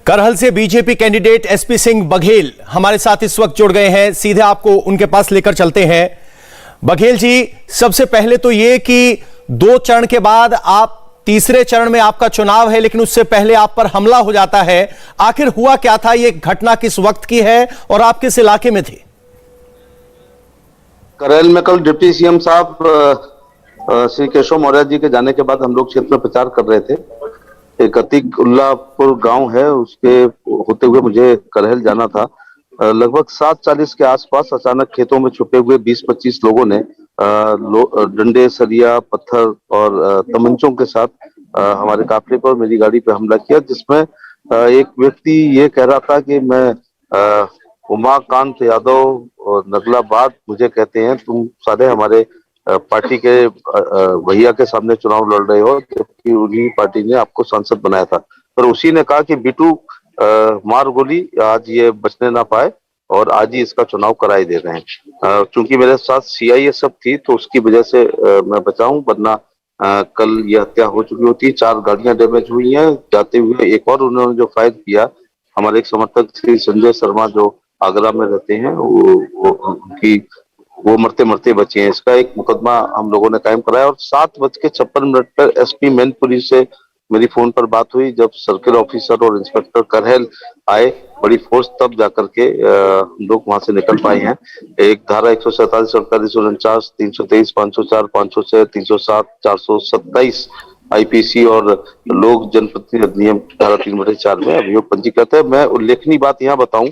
करहल से BJP candidate SP Singh Baghel हमारे साथ इस वक्त जुड़ गए हैं। सीधे आपको उनके पास लेकर चलते हैं। बघेल जी, सबसे पहले तो ये कि 2 चरण के बाद आप तीसरे चरण में आपका चुनाव है, लेकिन उससे पहले आप पर हमला हो जाता है। आखिर हुआ क्या था? ये घटना किस वक्त की है और आप किस इलाके में थे? करहल में कल डिप्टी सीएम साहब श्री केशव मौर्य जी के जाने के बाद हम लोग क्षेत्र में प्रचार कर रहे थे। एक अतीक उल्लापुर गांव है, उसके होते हुए मुझे करहल जाना था। लगभग 7:40 के आसपास अचानक खेतों में छुपे हुए 20-25 लोगों ने डंडे, सरिया, पत्थर और तमंचों के साथ हमारे काफिले पर, मेरी गाड़ी पे हमला किया, जिसमें एक व्यक्ति ये कह रहा था कि मैं उमाकांत यादव और नगलाबाद मुझे कहते हैं, तुम सारे हमारे पार्टी के भैया के सामने चुनाव लड़ रहे हो, जबकि उन्हीं पार्टी ने आपको सांसद बनाया था। पर उसी ने कहा कि बिटू मार गोली, आज ये बचने ना पाए और आज ही इसका चुनाव कराई दे रहे हैं। चूंकि मेरे साथ सीआईएसएफ थी तो उसकी वजह से मैं बचा हूं, वरना कल ये हत्या हो चुकी होती। 4 गाड़ियां डैमेज हुई हैं। जाते हुए एक और उन्होंने जो फायर किया, हमारे एक समर्थक श्री संजय शर्मा जो आगरा में रहते हैं, वो मरते मरते बचे हैं। इसका एक मुकदमा हम लोगों ने कायम कराया और 7:56 पर एसपी मैनपुरी से मेरी फोन पर बात हुई। जब सर्किल ऑफिसर और इंस्पेक्टर करहल आए, बड़ी फोर्स, तब जाकर के हम लोग वहां से निकल पाए हैं। एक धारा 147, 48, 49, 323, 504, 506, 307, 427 आईपीसी और लोक जनप्रतिनिधि अधिनियम धारा 3/4 में अभियोग पंजीकृत है। मैं उल्लेखनीय बात यहाँ बताऊं,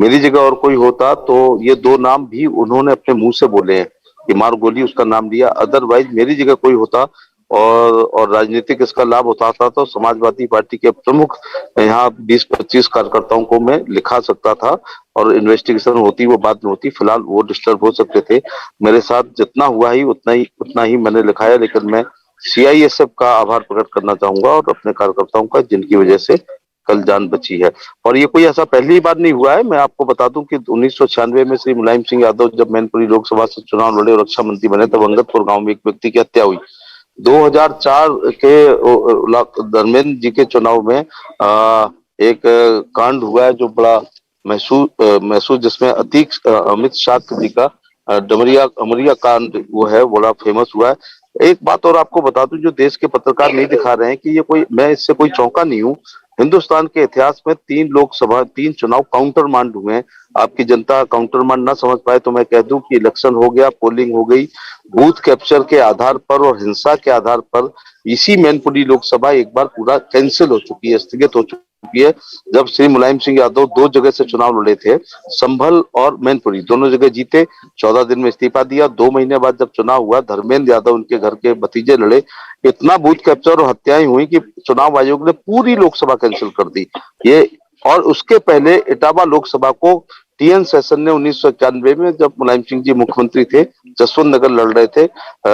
मेरी जगह और कोई होता तो ये 2 नाम भी उन्होंने अपने मुंह से बोले हैं कि मार गोली, उसका नाम लिया। अदरवाइज मेरी जगह कोई होता और राजनीतिक इसका लाभ उठाता तो समाजवादी पार्टी के प्रमुख यहाँ 20-25 कार्यकर्ताओं को मैं लिखा सकता था और इन्वेस्टिगेशन होती, वो बाद में होती। फिलहाल वो डिस्टर्ब हो सकते थे। मेरे साथ जितना हुआ ही उतना ही मैंने लिखाया, लेकिन मैं सीआईएसएफ का आभार प्रकट करना चाहूंगा और अपने कार्यकर्ताओं का, जिनकी वजह से कल जान बची है। और ये कोई ऐसा पहली बार नहीं हुआ है। मैं आपको बता दूं कि 1996 में श्री मुलायम सिंह यादव जब मैनपुरी लोकसभा से चुनाव लड़े और रक्षा मंत्री बने, तब अंगदपुर गांव में एक व्यक्ति की हत्या हुई। 2004 के धर्मेंद्र जी के चुनाव में एक कांड हुआ है जो बड़ा महसूस, जिसमें अतीक अमित शाह जी का डमरिया कांड वो है, बड़ा फेमस हुआ है। एक बात और आपको बता दूं, जो देश के पत्रकार नहीं दिखा रहे हैं कि ये कोई, मैं इससे कोई चौंका नहीं हूं। हिंदुस्तान के इतिहास में 3 चुनाव काउंटर मांड हुए हैं। आपकी जनता काउंटर मांड ना समझ पाए तो मैं कह दूं कि इलेक्शन हो गया, पोलिंग हो गई, बूथ कैप्चर के आधार पर और हिंसा के आधार पर इसी मैनपुरी लोकसभा एक बार पूरा कैंसिल हो चुकी है, स्थगित हो चुकी है। जब श्री मुलायम सिंह यादव 2 जगह से चुनाव लड़े थे, संभल और मैनपुरी, दोनों जगह जीते, 14 दिन में इस्तीफा दिया। 2 महीने बाद जब चुनाव हुआ, धर्मेंद्र यादव उनके घर के भतीजे लड़े, इतना बूथ कैप्चर और हत्याएं हुई कि चुनाव आयोग ने पूरी लोकसभा कैंसिल कर दी। ये, और उसके पहले इटावा लोकसभा को टीएन सेशन ने 1991 में, जब मुलायम सिंह जी मुख्यमंत्री थे, जसवंत नगर लड़ रहे थे,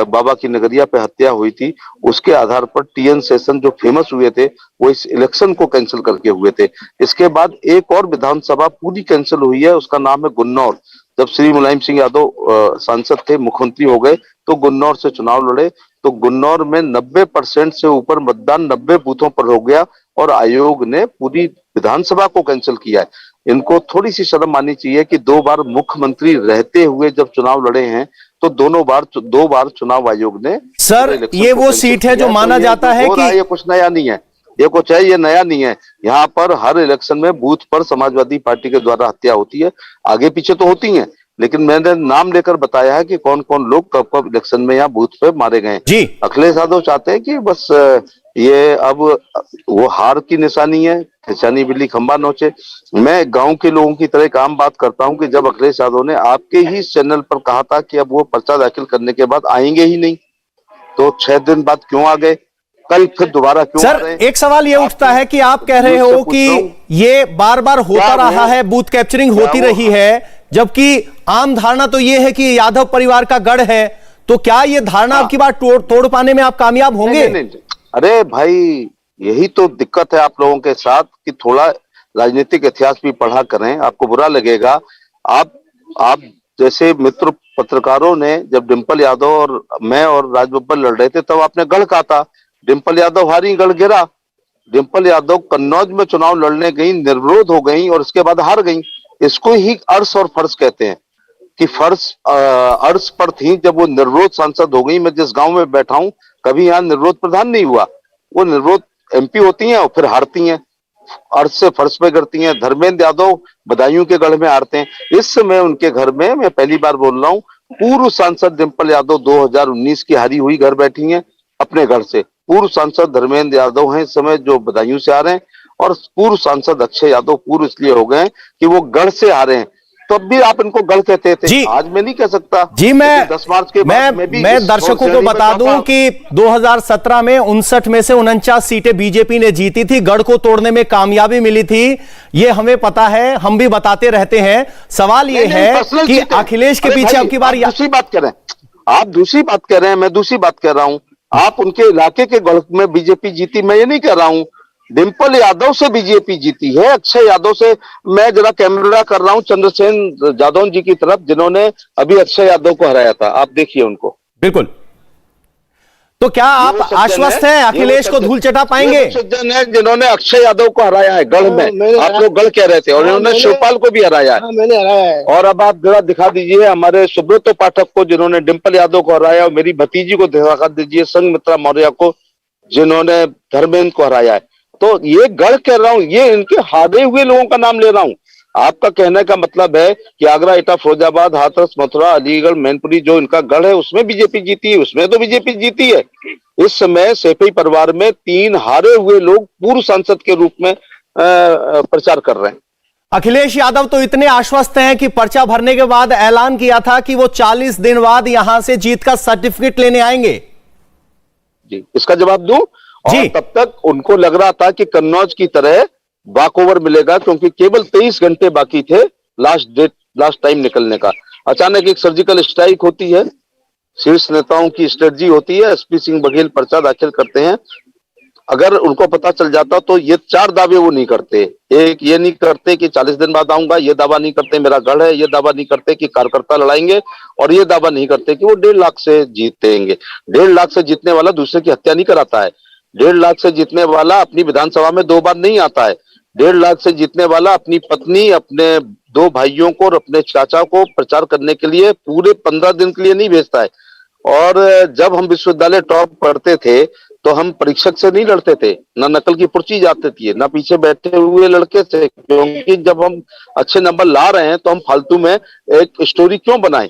बाबा की नगरिया पे हत्या हुई थी, उसके आधार पर टीएन सेशन जो फेमस हुए थे वो इस इलेक्शन को कैंसिल करके हुए थे। इसके बाद एक और विधानसभा पूरी कैंसिल हुई है, उसका नाम है गुन्नौर। जब श्री मुलायम सिंह यादव सांसद थे, मुख्यमंत्री हो गए, तो गुन्नौर से चुनाव लड़े, तो गुन्नौर में 90% से ऊपर मतदान 90 बूथों पर हो गया और आयोग ने पूरी विधानसभा को कैंसिल किया है। इनको थोड़ी सी शर्म माननी चाहिए कि 2 बार मुख्यमंत्री रहते हुए जब चुनाव लड़े हैं, तो 2 बार चुनाव आयोग ने, सर, ये वो सीट है जो माना जाता है कि ये कुछ नया नहीं है, ये कुछ है, ये नया नहीं है। यहाँ पर हर इलेक्शन में बूथ पर समाजवादी पार्टी के द्वारा हत्या होती है, आगे पीछे तो होती है, लेकिन मैंने नाम लेकर बताया है कि कौन कौन लोग कब कब इलेक्शन में यहाँ बूथ पे मारे गए जी। अखिलेश यादव चाहते हैं कि बस ये अब वो हार की निशानी है, निशानी बिल्ली खंबा नोचे। मैं गांव के लोगों की तरह एक आम बात करता हूं कि जब अखिलेश यादव ने आपके ही चैनल पर कहा था कि अब वो पर्चा दाखिल करने के बाद आएंगे ही नहीं, तो 6 दिन बाद क्यों आ गए, कल फिर दोबारा क्यों आ सर, रहे हैं? एक सवाल ये उठता है कि आप कह रहे हो कि ये बार बार होता रहा है, बूथ कैप्चरिंग होती रही है, जबकि आम धारणा तो ये है कि यादव परिवार का गढ़ है, तो क्या ये धारणा आपकी बात तोड़ पाने में आप कामयाब होंगे? नहीं। अरे भाई, यही तो दिक्कत है आप लोगों के साथ कि थोड़ा राजनीतिक इतिहास भी पढ़ा करें, आपको बुरा लगेगा। आप जैसे मित्र पत्रकारों ने, जब डिंपल यादव और मैं और राज बब्बर लड़ रहे थे, तब आपने गढ़ कहा था, डिंपल यादव हारी, गढ़ गिरा। डिम्पल यादव कन्नौज में चुनाव लड़ने गई, निर्विरोध हो गई और इसके बाद हार गई। इसको ही अर्श और फर्ज कहते हैं कि फर्ज अर्श पर थी जब वो निर्विरोध सांसद हो गई। मैं जिस गांव में बैठा हूं, कभी यहाँ निर्विरोध प्रधान नहीं हुआ। वो निर्विरोध एमपी होती हैं और फिर हारती हैं, अर्श से फर्श पे गिरती हैं। धर्मेंद्र यादव बदायूं के गढ़ में हारते हैं। इस समय उनके घर में, मैं पहली बार बोल रहा हूँ, पूर्व सांसद डिम्पल यादव 2019 की हारी हुई घर बैठी हैं अपने घर से। पूर्व सांसद धर्मेंद्र यादव हैं इस समय जो बदायूं से आ रहे हैं, और पूर्व सांसद अक्षय यादव पूर्व इसलिए हो गए हैं कि वो गढ़ से आ रहे हैं। तो अब भी आप इनको गढ़ कहते थे, आज मैं नहीं कह सकता जी। मैं 10 मार्च के बाद मैं दर्शकों को बता दूं कि 2017 में 59 में से 49 सीटें बीजेपी ने जीती थी, गढ़ को तोड़ने में कामयाबी मिली थी, ये हमें पता है, हम भी बताते रहते हैं। सवाल ये है कि अखिलेश के पीछे अब की बार दूसरी बात कर रहे हैं, आप दूसरी बात कर रहे हैं, मैं दूसरी बात कर रहा हूं। आप उनके इलाके के गढ़ में बीजेपी जीती, मैं ये नहीं कह रहा हूं। डिम्पल यादव से बीजेपी जीती है, अक्षय यादव से। मैं जरा कैमरा कर रहा हूं चंद्रसेन जादौन जी की तरफ, जिन्होंने अभी अक्षय यादव को हराया था। आप देखिए उनको। बिल्कुल। तो क्या आप आश्वस्त हैं अखिलेश को धूल चटा पाएंगे? सज्जन है जिन्होंने अक्षय यादव को हराया है गढ़ में। आप लोग गढ़ कह रहे थे, और इन्होंने शिवपाल को भी हराया है। मैंने हराया है। और अब आप जरा दिखा दीजिए हमारे सुब्रतो पाठक को, जिन्होंने डिम्पल यादव को हराया, और मेरी भतीजी को दिखा दीजिए संघमित्रा मौर्य को, जिन्होंने धर्मेंद्र को हराया है। तो ये गढ़ कह रहा हूं, ये इनके हारे हुए लोगों का नाम ले रहा हूं। आपका कहने का मतलब है कि आगरा, एटा, फिरोजाबाद, हाथरस, मथुरा, अलीगढ़, मैनपुरी जो इनका गढ़ है उसमें बीजेपी जीती है, उसमें तो बीजेपी जीती है। इस समय सैफई परिवार में 3 हारे हुए लोग पूर्व सांसद के रूप में प्रचार कर रहे हैं। अखिलेश यादव तो इतने आश्वस्त हैं कि पर्चा भरने के बाद ऐलान किया था कि वो 40 दिन बाद यहां से जीत का सर्टिफिकेट लेने आएंगे। जी, इसका जवाब दूं? और तब तक उनको लग रहा था कि कन्नौज की तरह वॉकओवर मिलेगा, क्योंकि केवल 23 घंटे बाकी थे लास्ट टाइम निकलने का। अचानक एक सर्जिकल स्ट्राइक होती है, शीर्ष नेताओं की स्ट्रेटजी होती है, एसपी सिंह बघेल पर्चा दाखिल करते हैं। अगर उनको पता चल जाता तो ये 4 दावे वो नहीं करते। एक, ये नहीं करते कि 40 दिन बाद आऊंगा, ये दावा नहीं करते मेरा गढ़ है, ये दावा नहीं करते कि कार्यकर्ता लड़ाएंगे, और ये दावा नहीं करते कि वो 1.5 लाख से जीतेंगे। 1.5 लाख से जीतने वाला दूसरे की हत्या नहीं कराता है। 1.5 लाख से जीतने वाला अपनी विधानसभा में 2 बार नहीं आता है। 1.5 लाख से जीतने वाला अपनी पत्नी, अपने 2 भाइयों को और अपने चाचा को प्रचार करने के लिए पूरे 15 दिन के लिए नहीं भेजता है। और जब हम विश्वविद्यालय टॉप पढ़ते थे तो हम परीक्षक से नहीं लड़ते थे, ना नकल की पर्ची जाती थी, ना पीछे बैठे हुए लड़के थे, क्योंकि जब हम अच्छे नंबर ला रहे हैं तो हम फालतू में एक स्टोरी क्यों बनाएं।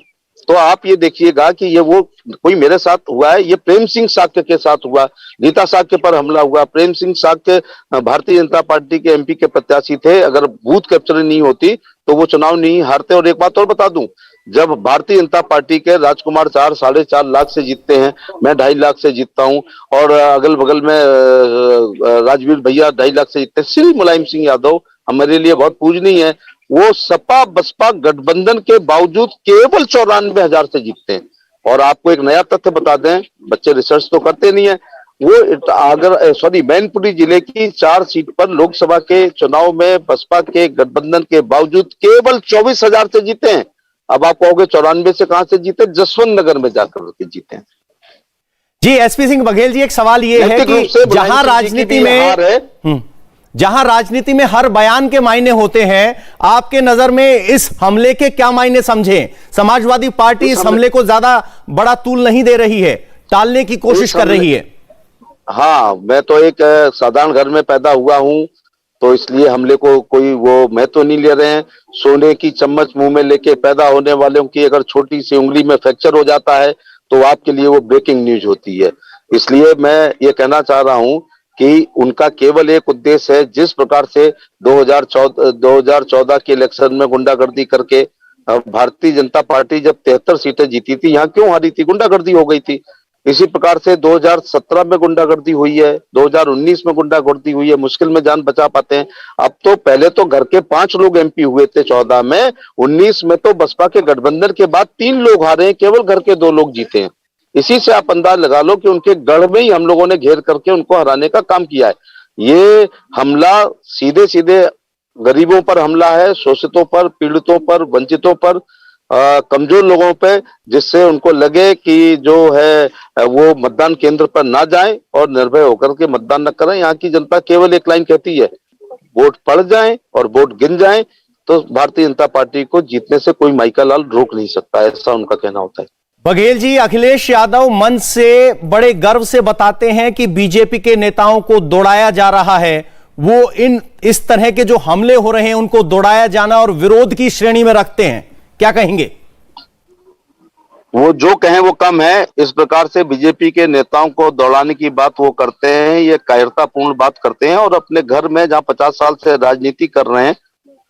तो आप ये देखिएगा कि ये वो कोई मेरे साथ हुआ है, ये प्रेम सिंह साक्य के साथ हुआ, गीता साक्य पर हमला हुआ। प्रेम सिंह साक्य भारतीय जनता पार्टी के एमपी के प्रत्याशी थे, अगर बूथ कैप्चरिंग नहीं होती तो वो चुनाव नहीं हारते। और एक बात और बता दूं, जब भारतीय जनता पार्टी के राजकुमार 4-4.5 लाख से जीतते हैं, मैं 2.5 लाख से जीतता हूं, और अगल बगल में राजवीर भैया 2.5 लाख से जीतते हैं, श्री मुलायम सिंह यादव हमारे लिए बहुत पूजनीय है, वो सपा बसपा गठबंधन के बावजूद केवल 94,000 से जीतते हैं। और आपको एक नया तथ्य बता दें, बच्चे रिसर्च तो करते नहीं है, वो मैनपुरी जिले की 4 सीट पर लोकसभा के चुनाव में बसपा के गठबंधन के बावजूद केवल 24,000 से जीते हैं। अब आप कहोगे 94 से कहां से जीते? जसवंत नगर में जाकर के जीते हैं। जी, एसपी सिंह बघेल जी, एक सवाल ये है कि जहां राजनीति में हर बयान के मायने होते हैं, आपके नजर में इस हमले के क्या मायने समझे? समाजवादी पार्टी इस हमले को ज्यादा बड़ा तूल नहीं दे रही है, टालने की कोशिश कर रही है। हाँ, मैं तो एक साधारण घर में पैदा हुआ हूं, तो इसलिए हमले को कोई वो महत्व नहीं ले रहे हैं। सोने की चम्मच मुंह में लेके पैदा होने वालों की अगर छोटी सी उंगली में फ्रैक्चर हो जाता है तो आपके लिए वो ब्रेकिंग न्यूज होती है। इसलिए मैं ये कहना चाह रहा हूं कि उनका केवल एक उद्देश्य है, जिस प्रकार से 2014 के इलेक्शन में गुंडागर्दी करके भारतीय जनता पार्टी जब 73 सीटें जीती थी, यहाँ क्यों हारी थी? गुंडागर्दी हो गई थी। इसी प्रकार से 2017 में गुंडागर्दी हुई है, 2019 में गुंडागर्दी हुई है, मुश्किल में जान बचा पाते हैं। अब तो पहले तो घर के 5 लोग एमपी हुए थे 14 में, 19 में तो बसपा के गठबंधन के बाद 3 लोग हारे हैं, केवल घर के 2 लोग जीते हैं। इसी से आप अंदाज लगा लो कि उनके गढ़ में ही हम लोगों ने घेर करके उनको हराने का काम किया है। ये हमला सीधे सीधे गरीबों पर हमला है, शोषितों पर, पीड़ितों पर, वंचितों पर, कमजोर लोगों पे, जिससे उनको लगे कि जो है वो मतदान केंद्र पर ना जाएं और निर्भय होकर के मतदान न करें। यहाँ की जनता केवल एक लाइन कहती है, वोट पड़ जाएं और वोट गिन जाएं तो भारतीय जनता पार्टी को जीतने से कोई माइका लाल रोक नहीं सकता, ऐसा उनका कहना होता है। बघेल जी, अखिलेश यादव मंच से बड़े गर्व से बताते हैं कि बीजेपी के नेताओं को दौड़ाया जा रहा है। वो इस तरह के जो हमले हो रहे हैं उनको दौड़ाया जाना और विरोध की श्रेणी में रखते हैं, क्या कहेंगे? वो जो कहें वो कम है। इस प्रकार से बीजेपी के नेताओं को दौड़ाने की बात वो करते हैं, ये कायरतापूर्ण बात करते हैं। और अपने घर में जहां 50 साल से राजनीति कर रहे हैं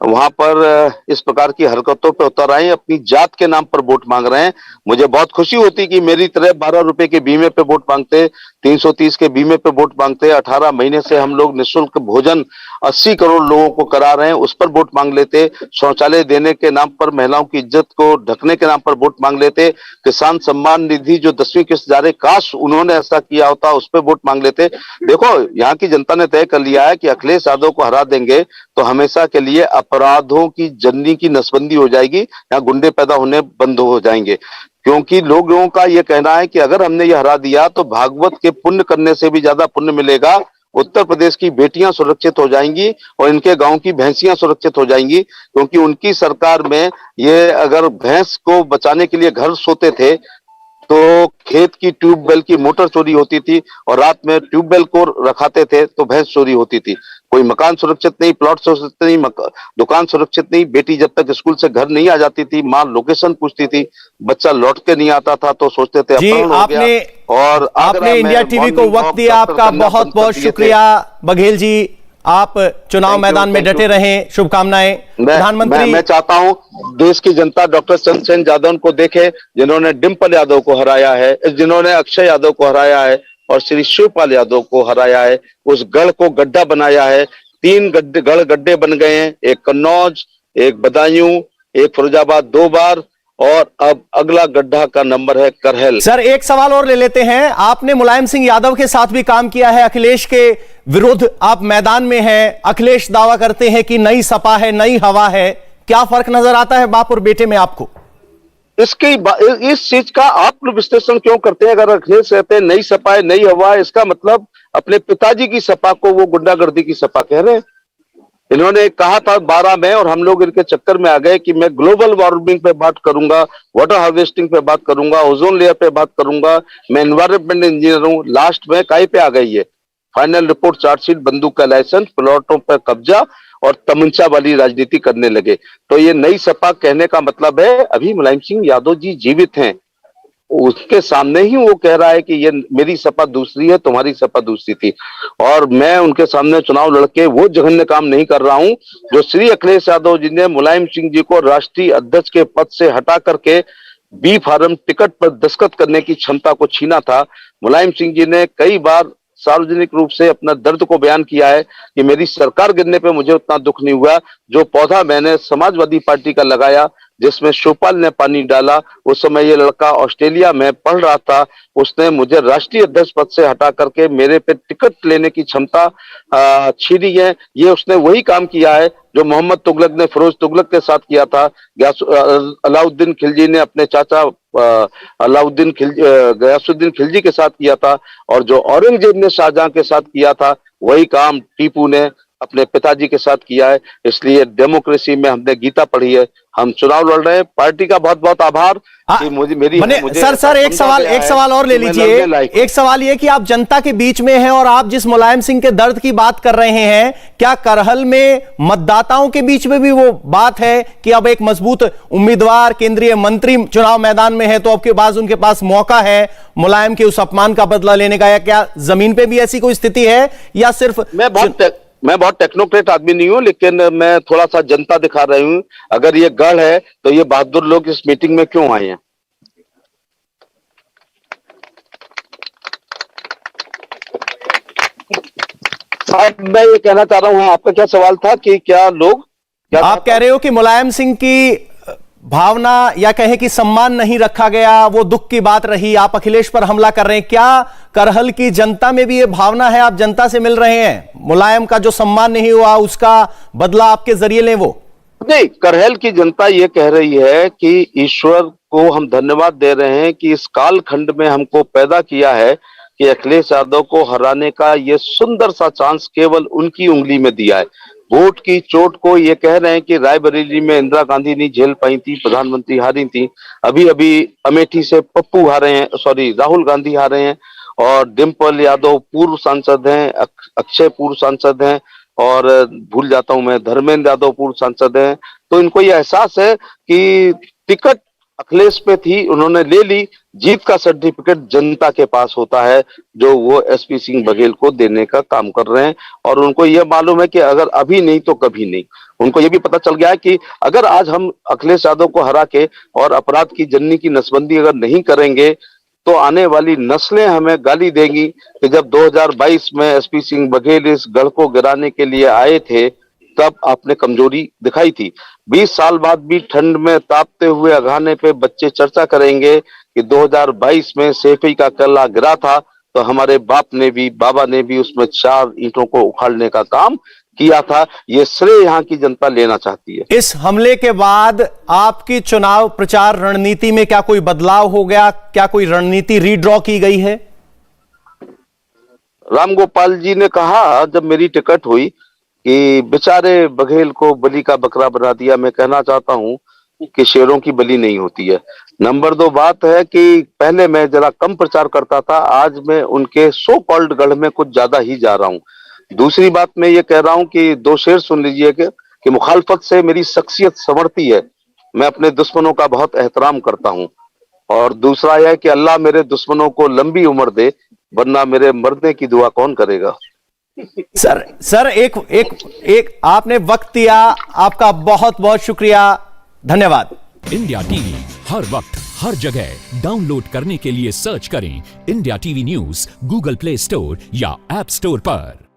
वहां पर इस प्रकार की हरकतों पे उतर आए, अपनी जात के नाम पर वोट मांग रहे हैं। मुझे बहुत खुशी होती कि मेरी तरह 12 रुपए के बीमे पे वोट मांगते, 330 के बीमे पे वोट मांगते, 18 महीने से हम लोग निःशुल्क भोजन 80 करोड़ लोगों को करा रहे हैं, उस पर वोट मांग लेते। शौचालय देने के नाम पर, महिलाओं की इज्जत को ढकने के नाम पर वोट मांग लेते। किसान सम्मान निधि जो 10वीं किस्त जा रही, काश उन्होंने ऐसा किया होता, उस पर वोट मांग लेते। देखो, यहाँ की जनता ने तय कर लिया है कि अखिलेश यादव को हरा देंगे तो हमेशा के लिए अपराधों की जर्नी की नसबंदी हो जाएगी, यहाँ गुंडे पैदा होने बंद हो जाएंगे। क्योंकि लोगों का यह कहना है कि अगर हमने ये हरा दिया तो भागवत के पुण्य करने से भी ज्यादा पुण्य मिलेगा। उत्तर प्रदेश की बेटियां सुरक्षित हो जाएंगी और इनके गांव की भैंसियां सुरक्षित हो जाएंगी। क्योंकि उनकी सरकार में ये अगर भैंस को बचाने के लिए घर सोते थे तो खेत की ट्यूबवेल की मोटर चोरी होती थी और रात में ट्यूबवेल को रखाते थे तो भैंस चोरी होती थी। कोई मकान सुरक्षित नहीं, प्लॉट सुरक्षित नहीं, दुकान सुरक्षित नहीं। बेटी जब तक स्कूल से घर नहीं आ जाती थी, माँ लोकेशन पूछती थी, बच्चा लौट के नहीं आता था तो सोचते थे अपहरण हो गया। और आपने इंडिया टीवी को वक्त दिया, आपका बहुत बहुत शुक्रिया बघेल जी। आप चुनाव मैदान में डटे रहें, शुभकामनाएं। प्रधानमंत्री, मैं चाहता हूं देश की जनता डॉक्टर चंद्रसेन यादव को देखे, जिन्होंने डिंपल यादव को हराया है, जिन्होंने अक्षय यादव को हराया है और श्री शिवपाल यादव को हराया है। उस गढ़ को गड्ढा बनाया है, 3 गड्ढे बन गए हैं, एक कन्नौज, एक बदायूं, एक फिरोजाबाद 2 बार, और अब अगला गड्ढा का नंबर है करहल। सर, एक सवाल और ले लेते हैं। आपने मुलायम सिंह यादव के साथ भी काम किया है, अखिलेश के विरुद्ध आप मैदान में हैं। अखिलेश दावा करते हैं कि नई सपा है, नई हवा है। क्या फर्क नजर आता है बाप और बेटे में आपको? इस चीज का आप लोग विश्लेषण क्यों करते हैं? अगर अखिलेश कहते हैं नई सपा है, नई हवा है, इसका मतलब अपने पिताजी की सपा को वो गुंडागर्दी की सपा कह रहे हैं। इन्होंने कहा था 12 में और हम लोग इनके चक्कर में आ गए कि मैं ग्लोबल वार्मिंग पे बात करूंगा, वाटर हार्वेस्टिंग पे बात करूंगा, ओजोन लेयर पे बात करूंगा, मैं एनवायरमेंट इंजीनियर हूं। लास्ट में काय पे आ गई है? फाइनल रिपोर्ट, चार्जशीट, बंदूक का लाइसेंस, प्लॉटों पर कब्जा और तमंचा वाली राजनीति करने लगे। तो ये नई सपा कहने का मतलब है अभी मुलायम सिंह यादव जी जीवित हैं, उसके सामने ही वो कह रहा है कि ये मेरी सपा दूसरी है, तुम्हारी सपा दूसरी थी। और मैं उनके सामने चुनाव लड़के वो जघन्य काम नहीं कर रहा हूं जो श्री अखिलेश यादव जी ने मुलायम सिंह जी को राष्ट्रीय अध्यक्ष के पद से हटा करके बी फार्म टिकट पर दस्तखत करने की क्षमता को छीना था। मुलायम सिंह जी ने कई बार सार्वजनिक रूप से अपना दर्द को बयान किया है कि मेरी सरकार गिरने पे मुझे उतना दुख नहीं हुआ, जो पौधा मैंने समाजवादी पार्टी का लगाया जिसमें शिवपाल ने पानी डाला, उस समय ये लड़का ऑस्ट्रेलिया में पढ़ रहा था, उसने मुझे राष्ट्रीय अध्यक्ष पद से हटा करके मेरे पे टिकट लेने की क्षमता छीनी है। ये उसने वही काम किया है जो मोहम्मद तुगलक ने फिरोज तुगलक के साथ किया था, अलाउद्दीन खिलजी ने अपने चाचा गयासुद्दीन खिलजी के साथ किया था, और जो औरंगजेब ने शाहजहां के साथ किया था वही काम टीपू ने अपने पिताजी के साथ किया है। इसलिए डेमोक्रेसी में हमने गीता पढ़ी है, हम चुनाव लड़ रहे हैं। पार्टी का बहुत बहुत आभार कि मुझे सर एक सवाल और ले लीजिए। एक सवाल ये कि आप जनता के बीच में हैं और आप जिस मुलायम सिंह के दर्द की बात कर रहे हैं, क्या करहल में मतदाताओं के बीच में भी वो बात है कि अब एक मजबूत उम्मीदवार केंद्रीय मंत्री चुनाव मैदान में है तो अब के बाद उनके पास मौका है मुलायम के उस अपमान का बदला लेने का? या क्या जमीन पे भी ऐसी कोई स्थिति है या सिर्फ? मैं बहुत टेक्नोक्रेट आदमी नहीं हूं, लेकिन मैं थोड़ा सा जनता दिखा रही हूं। अगर ये गढ़ है तो ये बहादुर लोग इस मीटिंग में क्यों आए हैं? मैं ये कहना चाह रहा हूं, आपका क्या सवाल था कि क्या लोग आप कह रहे हो कि मुलायम सिंह की भावना या कहें कि सम्मान नहीं रखा गया, वो दुख की बात रही, आप अखिलेश पर हमला कर रहे हैं। क्या करहल की जनता में भी ये भावना है? आप जनता से मिल रहे हैं, मुलायम का जो सम्मान नहीं हुआ उसका बदला आपके जरिए लें वो? नहीं, करहल की जनता ये कह रही है कि ईश्वर को हम धन्यवाद दे रहे हैं कि इस कालखंड में हमको पैदा किया है कि अखिलेश यादव को हराने का ये सुंदर सा चांस केवल उनकी उंगली में दिया है। वोट की चोट को ये कह रहे हैं कि रायबरेली में इंदिरा गांधी नहीं झेल पाई थी, प्रधानमंत्री हारी थी। अभी अभी अमेठी से पप्पू हारे हैं, सॉरी राहुल गांधी हारे हैं, और डिम्पल यादव पूर्व सांसद हैं, अक्षय पूर्व सांसद हैं, और भूल जाता हूं मैं धर्मेंद्र यादव पूर्व सांसद हैं। तो इनको ये एहसास है कि टिकट अखिलेश पे थी, उन्होंने ले ली, जीत का सर्टिफिकेट जनता के पास होता है, जो वो एसपी सिंह बघेल को देने का काम कर रहे हैं। और उनको ये मालूम है कि अगर अभी नहीं तो कभी नहीं। उनको ये भी पता चल गया है कि अगर आज हम अखिलेश यादव को हरा के और अपराध की जननी की नसबंदी अगर नहीं करेंगे तो आने वाली नस्लें हमें गाली देंगी कि जब 2022 में एसपी सिंह बघेल इस गढ़ को गिराने के लिए आए थे तब आपने कमजोरी दिखाई थी। 20 साल बाद भी ठंड में तापते हुए अघाने पे बच्चे चर्चा करेंगे कि 2022 में सेफी का किला गिरा था तो हमारे बाबा ने भी उसमें 4 ईंटों को उखाड़ने का काम किया था। ये श्रेय यहाँ की जनता लेना चाहती है। इस हमले के बाद आपकी चुनाव प्रचार रणनीति में क्या कोई बदलाव हो गया? क्या कोई रणनीति रीड्रॉ की गई है? रामगोपाल जी ने कहा जब मेरी टिकट हुई कि बेचारे बघेल को बलि का बकरा बना दिया। मैं कहना चाहता हूं कि शेरों की बलि नहीं होती है। नंबर 2 बात है कि पहले मैं जरा कम प्रचार करता था, आज मैं उनके सो कॉल्ड गढ़ में कुछ ज्यादा ही जा रहा हूं। दूसरी बात मैं ये कह रहा हूं कि 2 शेर सुन लीजिए कि मुखालफत से मेरी शख्सियत संवरती है, मैं अपने दुश्मनों का बहुत एहतराम करता हूं। और दूसरा यह है कि अल्लाह मेरे दुश्मनों को लंबी उम्र दे, वरना मेरे मरने की दुआ कौन करेगा। सर एक आपने वक्त दिया, आपका बहुत बहुत शुक्रिया, धन्यवाद। इंडिया टीवी हर वक्त हर जगह डाउनलोड करने के लिए सर्च करें India TV news Google play store या ऐप स्टोर पर।